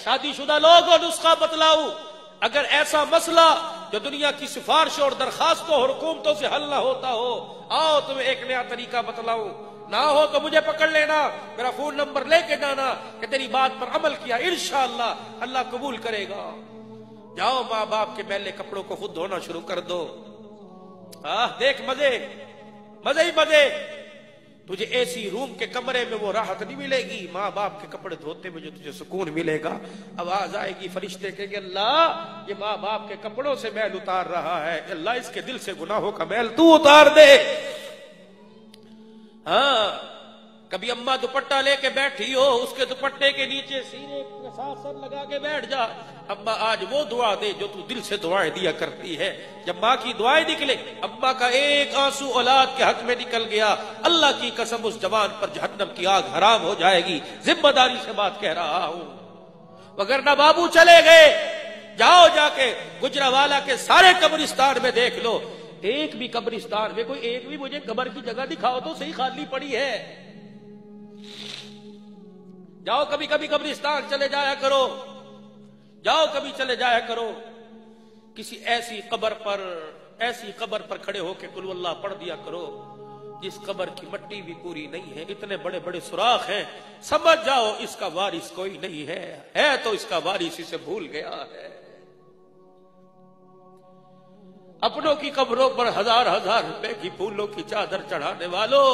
شادی شدہ لوگوں نسخہ بتلاؤں، اگر ایسا مسئلہ جو دنیا کی سفارشوں اور درخواستوں اور حکومتوں سے حل نہ ہوتا ہو، آؤ تمہیں ایک نیا طریقہ بتلاؤں، نہ ہو تو مجھے پکڑ لینا، میرا فون نمبر لے کے جانا کہ تیری بات پر عمل کیا، انشاءاللہ اللہ قبول کرے گا۔ جاؤ ماں باپ کے میلے کپڑوں کو خود دھونا شروع کر دو۔ دیکھ مزے مزے ہی مزے، تجھے ایسی روم کے کمرے میں وہ راحت نہیں ملے گی، ماں باپ کے کپڑے دھوتے میں جو تجھے سکون ملے گا۔ آواز آئے گی، فرشتے کہیں گے اللہ یہ ماں باپ کے کپڑوں سے میل اتار رہا ہے، اللہ اس کے دل سے گناہوں کا میل تو اتار دے۔ ہاں کبھی اماں دوپٹہ لے کے بیٹھی ہو، اس کے دوپٹے کے نیچے سینے کے ساتھ سر لگا کے بیٹھ جا، اماں آج وہ دعا دے جو تو دل سے دعائیں دیا کرتی ہے۔ جب ماں کی دعائیں نکلے، اماں کا ایک آنسو اولاد کے حق میں نکل گیا، اللہ کی قسم اس جوان پر جہنم کی آگ حرام ہو جائے گی، ذمہ داری سے بات کہہ رہا ہوں۔ وگرنہ بابو چلے گئے، جاؤ جا کے گجرانوالہ کے سارے قبرستان میں دیکھ لو، ایک بھی قبرستان میں کوئی ایک بھی مجھے قبر کی جگہ دکھاؤ تو صحیح خالی پڑی ہے۔ جاؤ کبھی کبھی قبرستان چلے جایا کرو، جاؤ کبھی چلے جایا کرو، کسی ایسی قبر پر کھڑے ہو کے قل اللہ پڑھ دیا کرو جس قبر کی مٹی بھی پوری نہیں ہے، اتنے بڑے بڑے سوراخ ہیں، سمجھ جاؤ اس کا وارث کوئی نہیں ہے تو اس کا وارث اسے بھول گیا ہے۔ اپنوں کی قبروں پر ہزار ہزار روپے کی پھولوں کی چادر چڑھانے والوں،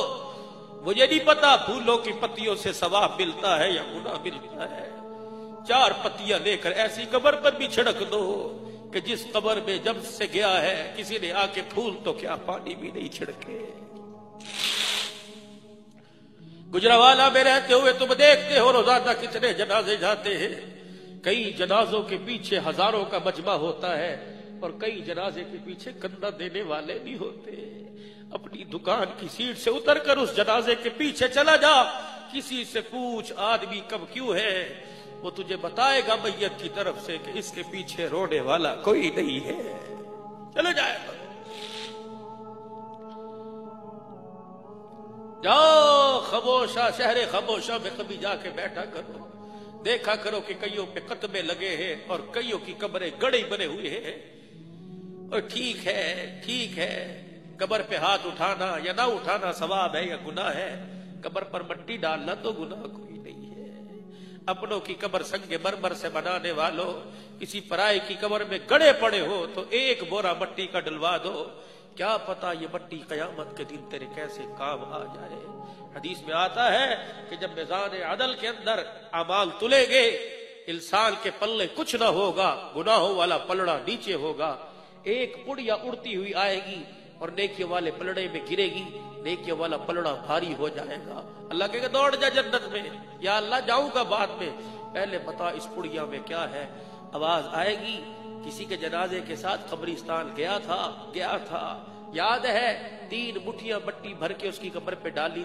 مجھے نہیں پتا پھولوں کی پتیوں سے ثواب ملتا ہے یا گناہ ملتا ہے، 4 پتیاں لے کر ایسی قبر پر بھی چھڑک دو کہ جس قبر میں جب سے گیا ہے کسی نے آ کے پھول تو کیا پانی بھی نہیں چھڑکے۔ گجرانوالہ میں رہتے ہوئے تم دیکھتے ہو روزانہ کتنے جنازے جاتے ہیں، کئی جنازوں کے پیچھے ہزاروں کا مجمع ہوتا ہے اور کئی جنازے کے پیچھے کندھا دینے والے نہیں ہوتے۔ اپنی دکان کی سیٹ سے اتر کر اس جنازے کے پیچھے چلا جا، کسی سے پوچھ آدمی کب کیوں ہے، وہ تجھے بتائے گا میت کی طرف سے کہ اس کے پیچھے رونے والا کوئی نہیں ہے۔ چلو جائے جاؤ خاموشہ، شہر خاموشہ میں کبھی جا کے بیٹھا کرو، دیکھا کرو کہ کئیوں پہ قطبے لگے ہیں اور کئیوں کی قبریں گڑھے بنے ہوئے ہیں۔ اور ٹھیک ہے قبر پہ ہاتھ اٹھانا یا نہ اٹھانا ثواب ہے یا گناہ ہے، قبر پر مٹی ڈالنا تو گناہ کوئی نہیں ہے۔ اپنوں کی قبر سنگ مرمر سے بنانے والوں، کسی پرائے کی قبر میں گڑے پڑے ہو تو ایک بورا مٹی کا ڈلوا دو، کیا پتا یہ مٹی قیامت کے دن تیرے کیسے کام آ جائے۔ حدیث میں آتا ہے کہ جب میزان عدل کے اندر اعمال تلے گے، انسان کے پلے کچھ نہ ہوگا، گناہوں والا پلڑا نیچے ہوگا، ایک پڑیا اڑتی ہوئی آئے گی اور نیکیوں والے پلڑے میں گرے گی، نیکیوں والا پلڑا بھاری ہو جائے گا۔ اللہ کہے گا دوڑ جا جنت میں، یا اللہ جاؤں گا بعد میں، پہلے بتا اس پڑیا میں کیا ہے۔ آواز آئے گی، کسی کے جنازے کے ساتھ قبرستان گیا تھا، یاد ہے 3 مٹھیاں مٹی بھر کے اس کی قبر پہ ڈالی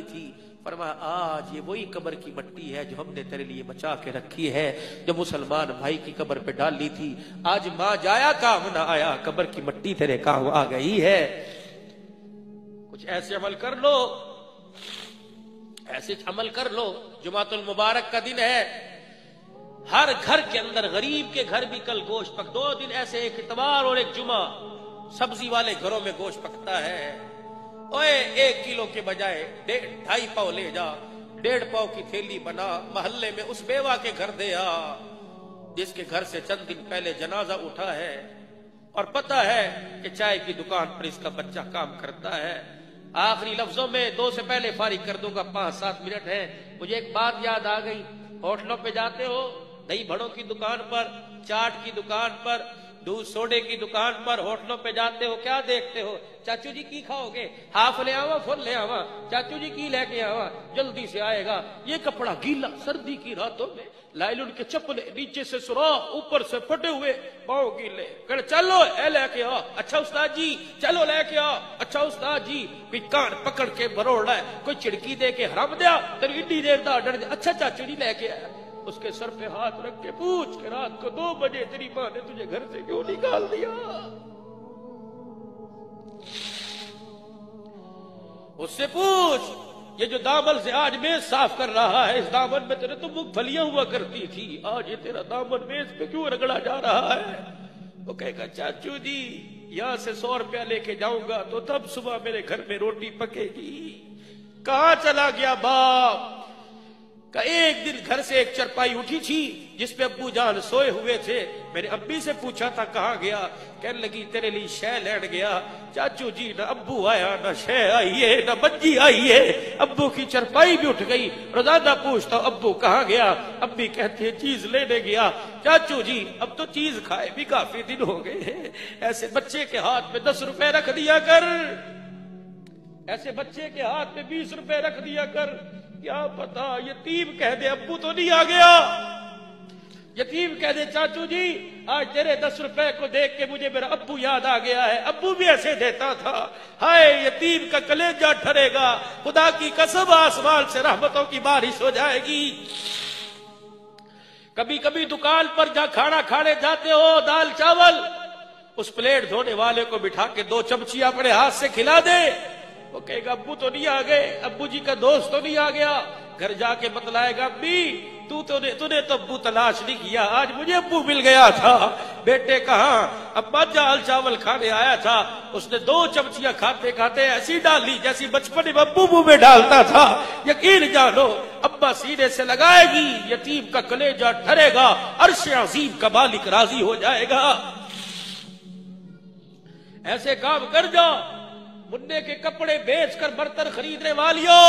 تھی، فرمایا آج یہ وہی قبر کی مٹی ہے جو ہم نے تیرے لیے بچا کے رکھی ہے، جو مسلمان بھائی کی قبر پہ ڈالی تھی، آج ماں جایا کام نہ آیا، قبر کی مٹی تیرے کام آ گئی ہے۔ کچھ ایسے عمل کر لو، جمعۃ المبارک کا دن ہے، ہر گھر کے اندر، غریب کے گھر بھی کل گوشت 2 دن ایسے، ایک اتوار اور ایک جمعہ، سبزی والے گھروں میں گوشت پکتا ہے۔ اوے 1 کلو کے بجائے 2.5 پاؤ لے جا، 1.5 پاؤ کی تھیلی بنا، محلے میں اس بیوہ کے گھر دے آ جس کے گھر سے چند دن پہلے جنازہ اٹھا ہے اور پتہ ہے کہ چائے کی دکان پر اس کا بچہ کام کرتا ہے۔ آخری لفظوں میں 2 سے پہلے فارغ کر دوں گا، 5-7 منٹ ہے۔ مجھے ایک بات یاد آ گئی، ہوٹلوں پہ جاتے ہو، دہی بڑوں کی دکان پر، چاٹ کی دکان پر، دودھ سوڈے کی دکان پر، ہوٹلوں پہ جاتے ہو، کیا دیکھتے ہو؟ چاچو جی کی کھاؤ گے؟ ہاف لے آوا، فل لے آوا، چاچو جی کی لے کے آوا، جلدی سے آئے گا۔ یہ کپڑا گیلا، سردی کی راتوں میں، لائلن کے چپلے، نیچے سے سوراخ، اوپر سے پھٹے ہوئے، پاؤں گیلے، کہ چلو اے لے کے آ، اچھا استاد جی، چلو لے کے آ، اچھا استاد جی، کان پکڑ کے بروڑ رہا ہے، کوئی چڑکی دے کے حرام دیا، تیری ایڈی دیر دا ڈر، اچھا چاچو جی لے کے آیا، اس کے سر پہ ہاتھ رکھ کے پوچھ کہ رات کو 2 بجے تیری ماں نے تجھے گھر سے کیوں نکال دیا؟ اس سے پوچھ یہ جو دامن سے آج میز صاف کر رہا ہے، اس دامن میں تیرے تو مونگ پھلیاں ہوا کرتی تھی، آج یہ تیرا دامن میز پہ کیوں رگڑا جا رہا ہے؟ وہ کہے گا چاچو جی یہاں سے 100 روپیہ لے کے جاؤں گا تو تب صبح میرے گھر میں روٹی پکے گی۔ کہاں چلا گیا باپ؟ کہ ایک دن گھر سے ایک چرپائی اٹھی تھی جس پہ ابو جان سوئے ہوئے تھے، میں نے ابی سے پوچھا تھا کہاں گیا، کہنے لگی تیرے لیے شے لین گیا۔ چاچو جی نہ ابو آیا نہ شے آئی ہے نہ بجی آئی ہے، ابو کی چرپائی بھی اٹھ گئی۔ روزانہ پوچھتا ابو کہاں گیا، ابی کہتے ہیں چیز لینے گیا۔ چاچو جی اب تو چیز کھائے بھی کافی دن ہو گئے ہیں، ایسے بچے کے ہاتھ میں 10 روپے رکھ دیا کر، ایسے بچے کے ہاتھ میں 20 روپے رکھ دیا کر، کیا پتا یتیم کہہ دے ابو تو نہیں آ گیا، یتیم کہہ دے چاچو جی آج تیرے 10 روپے کو دیکھ کے مجھے میرا ابو یاد آ گیا ہے، ابو بھی ایسے دیتا تھا۔ ہائے یتیم کا کلیجہ ٹھرے گا، خدا کی قسم آسمان سے رحمتوں کی بارش ہو جائے گی۔ کبھی کبھی دکان پر جا کھانا کھانے جاتے ہو، دال چاول، اس پلیٹ دھونے والے کو بٹھا کے 2 چمچی اپنے ہاتھ سے کھلا دے، وہ کہے گا ابو تو نہیں آ گئے، ابو جی کا دوست تو نہیں آ گیا۔ گھر جا کے بتلائے گا امی تو نے تو ابو تلاش نہیں کیا، آج مجھے ابو مل گیا تھا۔ بیٹے کہاں؟ ابا دال چاول کھانے آیا تھا، اس نے 2 چمچیاں کھاتے کھاتے ایسی ڈالی جیسی بچپن میں ابو منہ میں ڈالتا تھا۔ یقین جانو ابا سینے سے لگائے گی، یتیم کا کلیجہ ٹھرے گا، عرش عظیم کا مالک راضی ہو جائے گا۔ ایسے کام کر جاؤ، منہ کے کپڑے بیچ کر برتن خریدنے والیوں،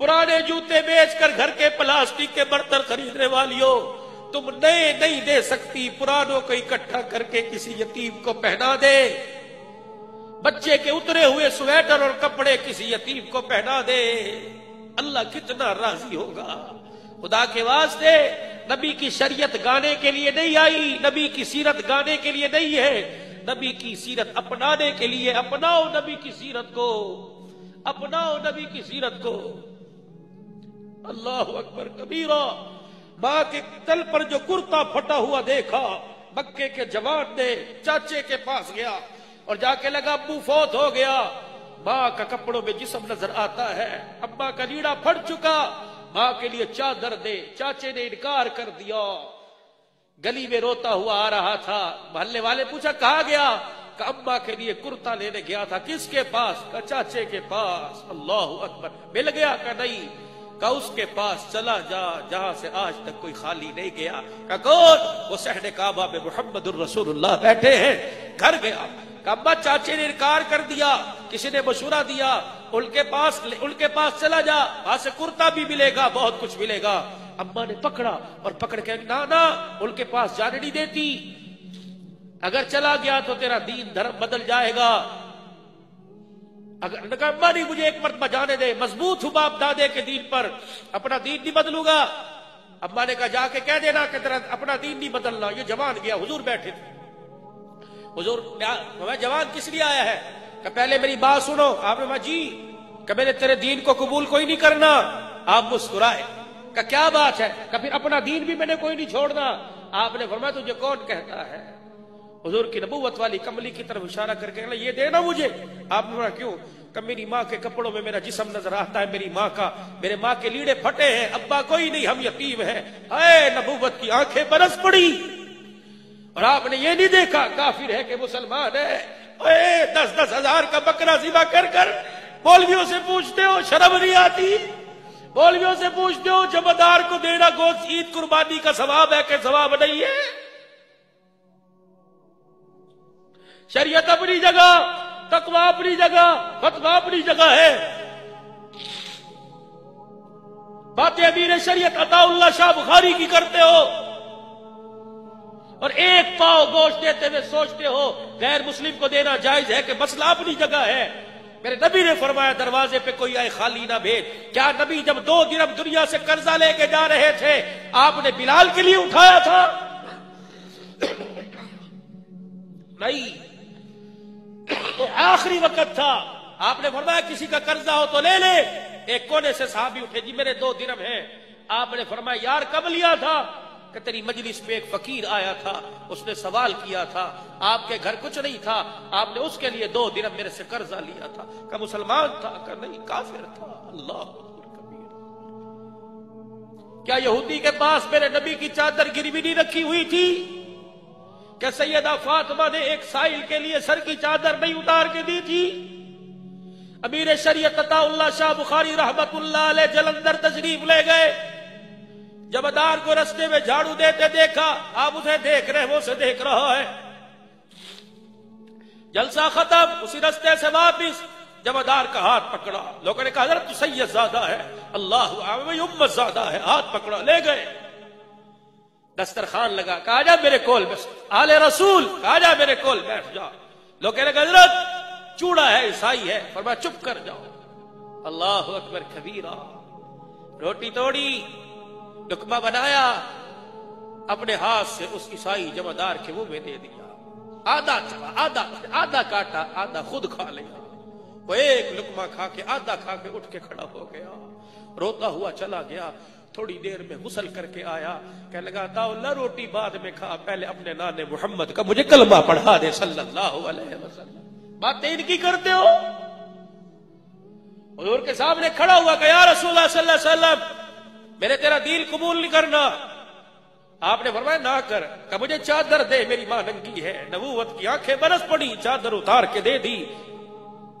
پرانے جوتے بیچ کر گھر کے پلاسٹک کے برتن خریدنے والیوں، تم نئے نہیں دے سکتی، پرانوں کو اکٹھا کر کے کسی یتیم کو پہنا دے، بچے کے اترے ہوئے سویٹر اور کپڑے کسی یتیم کو پہنا دے، اللہ کتنا راضی ہوگا۔ خدا کے واسطے نبی کی شریعت گانے کے لیے نہیں آئی، نبی کی سیرت گانے کے لیے نہیں ہے، نبی کی سیرت اپنانے کے لیے۔ اپناؤ نبی کی سیرت کو، اپناؤ نبی کی سیرت کو۔ اللہ اکبر کبیرہ۔ ماں کے تل پر جو کرتا پھٹا ہوا دیکھا، مکے کے جوان نے چاچے کے پاس گیا اور جا کے لگا ابو فوت ہو گیا۔ ماں کا کپڑوں میں جسم نظر آتا ہے، ابا کا لیڑا پھٹ چکا، ماں کے لیے چادر دے، چاچے نے انکار کر دیا۔ گلی میں روتا ہوا آ رہا تھا، محلے والے پوچھا کہاں گیا؟ کہ اماں کے لیے کرتا لینے گیا تھا۔ کس کے پاس؟ کہ چاچے کے پاس۔ اللہ اکبر۔ مل گیا؟ کہ نہیں۔ کہ اس کے پاس چلا جا جہاں سے آج تک کوئی خالی نہیں گیا۔ کہ کون؟ وہ صحن کعبہ میں محمد الرسول اللہ بیٹھے ہیں۔ گھر گیا کہ ابا چاچے نے انکار کر دیا، کسی نے مشورہ دیا، ان کے پاس چلا جا، وہاں سے کرتا بھی ملے گا، بہت کچھ ملے گا۔ اماں نے پکڑا اور پکڑ کے نانا ان کے پاس جانے نہیں دیتی، اگر چلا گیا تو تیرا دین دھرم بدل جائے گا۔ اگر اماں نہیں مجھے ایک مرتبہ جانے دے، مضبوط ہوں باپ دادے کے دین پر، اپنا دین نہیں بدلوں گا۔ اماں نے کہا جا کے کہہ دینا کہ تیرا اپنا دین نہیں بدلنا۔ یہ جوان گیا، حضور بیٹھے تھے۔ حضور میں جوان کس لیے آیا ہے؟ کہ پہلے میری بات سنو۔ آپ نے کہا جی، کہ میں نے تیرے دین کو قبول کوئی نہیں کرنا۔ آپ مسکرائے کہ کیا بات ہے؟ کہ پھر اپنا دین بھی میں نے کوئی نہیں چھوڑنا۔ آپ نے فرمایا تجھے کون کہتا ہے؟ حضور کی نبوت والی کملی کی طرف اشارہ کر کے یہ دینا مجھے۔ آپ نے فرمایا کیوں؟ کہ میری ماں کے کپڑوں میں میرا جسم نظر آتا ہے، میرے ماں کے لیڑے پھٹے ہیں، ابا کوئی نہیں، ہم یتیم ہیں۔ اے نبوت کی آنکھیں برس پڑی اور آپ نے یہ نہیں دیکھا کافر ہے کہ مسلمان ہے۔ اے 10-10 ہزار کا بکرا ذبح کر کر مولویوں سے پوچھتے ہو شرم نہیں آتی؟ مولویوں سے پوچھتے ہو جمعدار کو دینا گوشت عید قربانی کا ثواب ہے کہ ثواب نہیں ہے؟ شریعت اپنی جگہ، تقوی اپنی جگہ، فتویٰ اپنی جگہ ہے۔ باتیں امیر شریعت عطا اللہ شاہ بخاری کی کرتے ہو اور ایک پاؤ گوشت دیتے ہوئے سوچتے ہو غیر مسلم کو دینا جائز ہے کہ مسئلہ اپنی جگہ ہے۔ میرے نبی نے فرمایا دروازے پہ کوئی آئے خالی نہ بھیج۔ کیا نبی جب 2 درہم دنیا سے قرضہ لے کے جا رہے تھے آپ نے بلال کے لیے اٹھایا تھا؟ نہیں، آخری وقت تھا، آپ نے فرمایا کسی کا قرضہ ہو تو لے لے۔ ایک کونے سے صحابی اٹھے، جی میرے 2 درہم ہیں۔ آپ نے فرمایا یار کب لیا تھا؟ کہ تیری مجلس پہ ایک فقیر آیا تھا، اس نے سوال کیا تھا، آپ کے گھر کچھ نہیں تھا، آپ نے اس کے لیے 2 درہم میرے سے قرضہ لیا تھا، کہ مسلمان تھا کہ نہیں کافر تھا؟ اللہ اکبر کبیر۔ کیا یہودی کے پاس میرے نبی کی چادر گروی نہیں رکھی ہوئی تھی؟ کہ سیدہ فاطمہ نے ایک سائل کے لیے سر کی چادر نہیں اتار کے دی تھی؟ امیر شریعت عطا اللہ شاہ بخاری رحمت اللہ علیہ جلندر تشریف لے گئے، جمعدار کو رستے میں جھاڑو دیتے دیکھا، آپ اسے دیکھ رہے، وہ اسے دیکھ رہا ہے۔ جلسہ ختم، اسی رستے سے واپس جمعدار کا ہاتھ پکڑا، لوگوں نے کہا حضرت تو سید زادہ ہے، اللہ امت زادہ ہے، ہاتھ پکڑا لے گئے، دسترخوان لگا، کہا جا میرے کول بس، آل رسول کہا جا میرے کول بیٹھ جا۔ لوگوں نے کہا حضرت چوڑا ہے، عیسائی ہے، فرمایا چپ کر جاؤ۔ اللہ اکبر کبیرہ۔ روٹی توڑی، لقمہ بنایا، اپنے ہاتھ سے اس عیسائی جمعدار کے منہ میں دے دیا، آدھا چبا، آدھا کاٹا، آدھا خود کھا لیا۔ وہ ایک لقمہ کھا کے آدھا کھا کے اٹھ کے کھڑا ہو گیا، روتا ہوا چلا گیا۔ تھوڑی دیر میں غسل کر کے آیا، کہنے لگا اللہ روٹی بعد میں کھا، پہلے اپنے نان محمد کا مجھے کلمہ پڑھا دے صلی اللہ علیہ وسلم۔ باتیں ان کی کرتے ہو؟ حضور کے سامنے کھڑا ہوا کہ یا رسول اللہ صلی اللہ علیہ وسلم میں نے تیرا دین قبول نہیں کرنا۔ آپ نے فرمایا نہ کر، کہ مجھے چادر دے، میری ماں ننگی ہے۔ نبوت کی آنکھیں برس پڑی، چادر اتار کے دے دی۔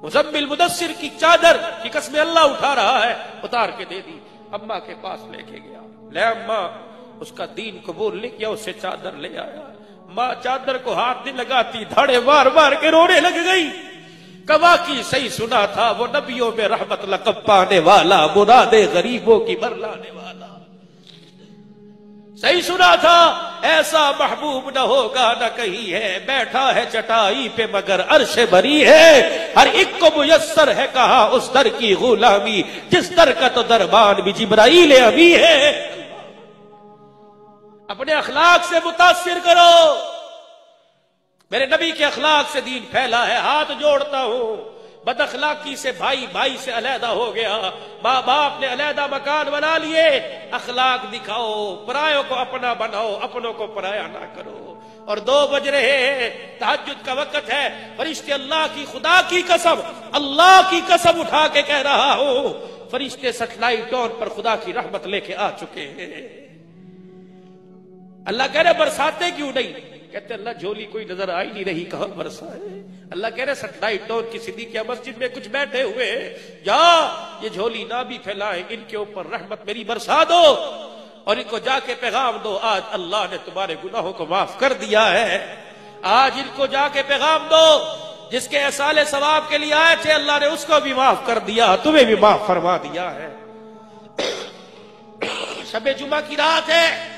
مزمل مدثر کی چادر کی قسم اللہ اٹھا رہا ہے، اتار کے دے دی، اماں کے پاس لے کے گیا۔ لے اماں، اس کا دین قبول نہیں کیا، اسے چادر لے آیا۔ ماں چادر کو ہاتھ نہیں لگاتی، دھاڑے مار مار کے رونے لگ گئی۔ کوا کی صحیح سنا تھا، وہ نبیوں میں رحمت لقب پانے والا، مراد غریبوں کی برلانے والا۔ صحیح سنا تھا، ایسا محبوب نہ ہوگا نہ کہیں ہے، بیٹھا ہے چٹائی پہ مگر عرش بری ہے، ہر ایک کو میسر ہے کہا اس در کی غلامی، جس در کا تو دربان بھی جبرائیل ابھی ہے۔ اپنے اخلاق سے متاثر کرو، میرے نبی کے اخلاق سے دین پھیلا ہے۔ ہاتھ جوڑتا ہوں، بد اخلاقی سے بھائی سے علیحدہ ہو گیا، ماں باپ نے علیحدہ مکان بنا لیے، اخلاق دکھاؤ، پرایوں کو اپنا بناؤ، اپنوں کو پرایا نہ کرو۔ اور 2 بج رہے ہیں، تہجد کا وقت ہے، فرشتے اللہ کی، خدا کی قسم، اللہ کی قسم اٹھا کے کہہ رہا ہوں، فرشتے سیٹلائٹ ٹون پر خدا کی رحمت لے کے آ چکے ہیں۔ اللہ کہہ رہے برساتے کیوں نہیں؟ کہتے اللہ جھولی کوئی نظر آئی نہیں رہی، کہاں برسا ہے؟ اللہ کہہ رہے سیٹلائٹ ٹون کی صدیقیہ مسجد میں کچھ بیٹھے ہوئے ہیں، جا یہ جھولی نہ بھی پھیلائیں، ان کے اوپر رحمت میری برسا دو، اور ان کو جا کے پیغام دو آج اللہ نے تمہارے گناہوں کو معاف کر دیا ہے۔ آج ان کو جا کے پیغام دو، جس کے احصال ثواب کے لیے آئے تھے اللہ نے اس کو بھی معاف کر دیا، تمہیں بھی معاف فرما دیا ہے۔ شب جمعہ کی رات ہے،